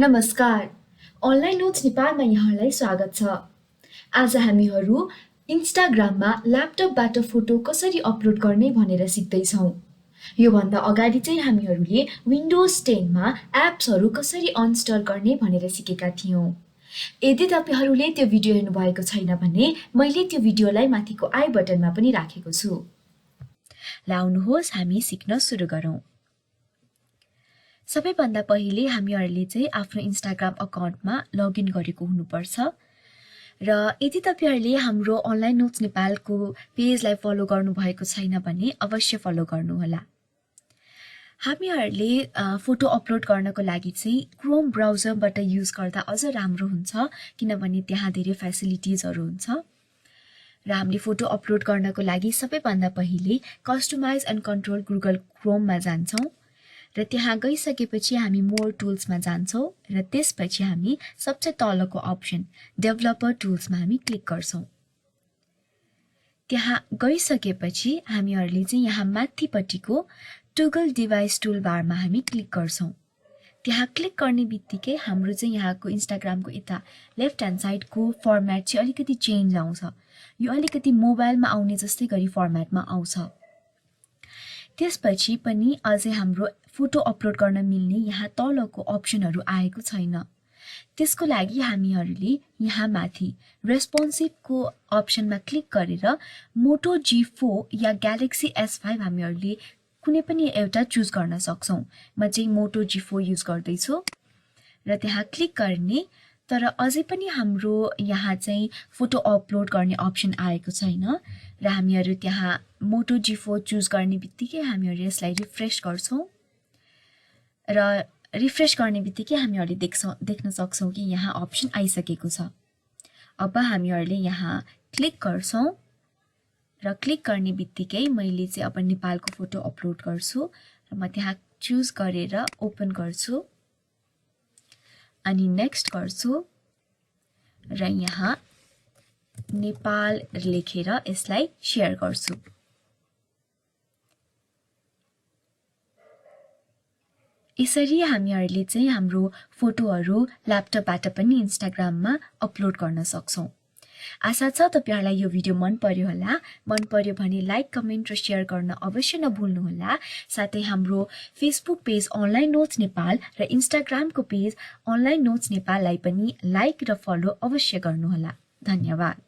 नमस्कार, online notes नेपालमा यहाँलाई स्वागत छ। आज हामीहरू इन्स्टाग्राममा ल्यापटपबाट फोटो कसरी अपलोड गर्ने भनेर सिक्दैछौँ। योभन्दा अगाडि चाहिँ हामीहरूले विन्डोज 10मा एप्सहरू कसरी अनइन्स्टल गर्ने भनेर सिकेका थियौँ। यदि तपाईहरूले त्यो भिडियो हेर्नुभएको छैन भने मैले त्यो भिडियोलाई माथिको आई बटनमा पनि राखेको छु। लाउनुहोस् हामी सिक्न सुरु गरौँ। सबैभन्दा पहिले हामीहरूले चाहिँ आफ्नो इन्स्टाग्राम अकाउन्टमा लगइन गरेको हुनुपर्छ र यदि तपाईहरूले हाम्रो अनलाइन नोट्स नेपालको पेजलाई फलो गर्नुभएको छैन भने अवश्य फलो गर्नुहोला। हामीहरूले फोटो अपलोड गर्नको लागि चाहिँ क्रोम ब्राउजरबाट युज गर्दा अझ राम्रो हुन्छ किनभने त्यहाँ धेरै फेसिलिटिजहरू हुन्छ र हामीले फोटो अपलोड गर्नको लागि सबैभन्दा पहिले कस्टमाइज एन्ड कन्ट्रोल गुगल क्रोममा जान्छौँ र त्यहाँ गइसकेपछि हामी मोर टुल्समा जान्छौँ र त्यसपछि हामी सबसे तलको अप्सन डेभलपर टुल्समा हामी क्लिक गर्छौँ। त्यहाँ गइसकेपछि हामीहरूले चाहिँ यहाँ माथिपट्टिको टुगल डिभाइस टुलबारमा हामी क्लिक गर्छौँ। त्यहाँ क्लिक गर्ने बित्तिकै हाम्रो चाहिँ यहाँको इन्स्टाग्रामको यता लेफ्ट ह्यान्ड साइडको फर्मेट चाहिँ अलिकति चेन्ज आउँछ। यो अलिकति मोबाइलमा आउने जस्तै गरी फर्मेटमा आउँछ। त्यसपछि पनि अझै हाम्रो फोटो अपलोड गर्न मिल्ने यहाँ तलको अप्सनहरू आएको छैन। त्यसको लागि हामीहरूले यहाँ माथि रेस्पोन्सिभको अप्सनमा क्लिक गरेर मोटो G4 या ग्यालेक्सी S5 हामीहरूले कुनै पनि एउटा चुज गर्न सक्छौँ। म चाहिँ मोटो G4 युज गर्दैछु र त्यहाँ क्लिक गर्ने, तर अझै पनि हाम्रो यहाँ चाहिँ फोटो अपलोड गर्ने अप्सन आएको छैन र हामीहरू त्यहाँ मोटो G4 चुज गर्ने बित्तिकै हामीहरू यसलाई रिफ्रेश गर्छौँ र रिफ्रेश गर्ने बित्तिकै हामीहरूले देख्न सक्छौँ कि यहाँ अप्सन आइसकेको छ। अब हामीहरूले यहाँ क्लिक गर्छौँ र क्लिक गर्ने बित्तिकै मैले चाहिँ अब नेपालको फोटो अपलोड गर्छु र म त्यहाँ चुज गरेर ओपन गर्छु अनि नेक्स्ट गर्छु र यहाँ नेपाल लेखेर यसलाई शेयर गर्छु। यसरी हामीहरूले चाहिँ हाम्रो फोटोहरू ल्यापटपबाट पनि इन्स्टाग्राममा अपलोड गर्न सक्छौँ। आशा छ तपाईहरुलाई यो भिडियो मन पर्यो होला। मन पर्यो भने लाइक, कमेन्ट र शेयर गर्न अवश्य नभुल्नुहोला। साथै हाम्रो Facebook page online notes Nepal र इन्स्टाग्रामको पेज अनलाइन नोट्स नेपाललाई पनि लाइक र फलो अवश्य गर्नुहोला। धन्यवाद।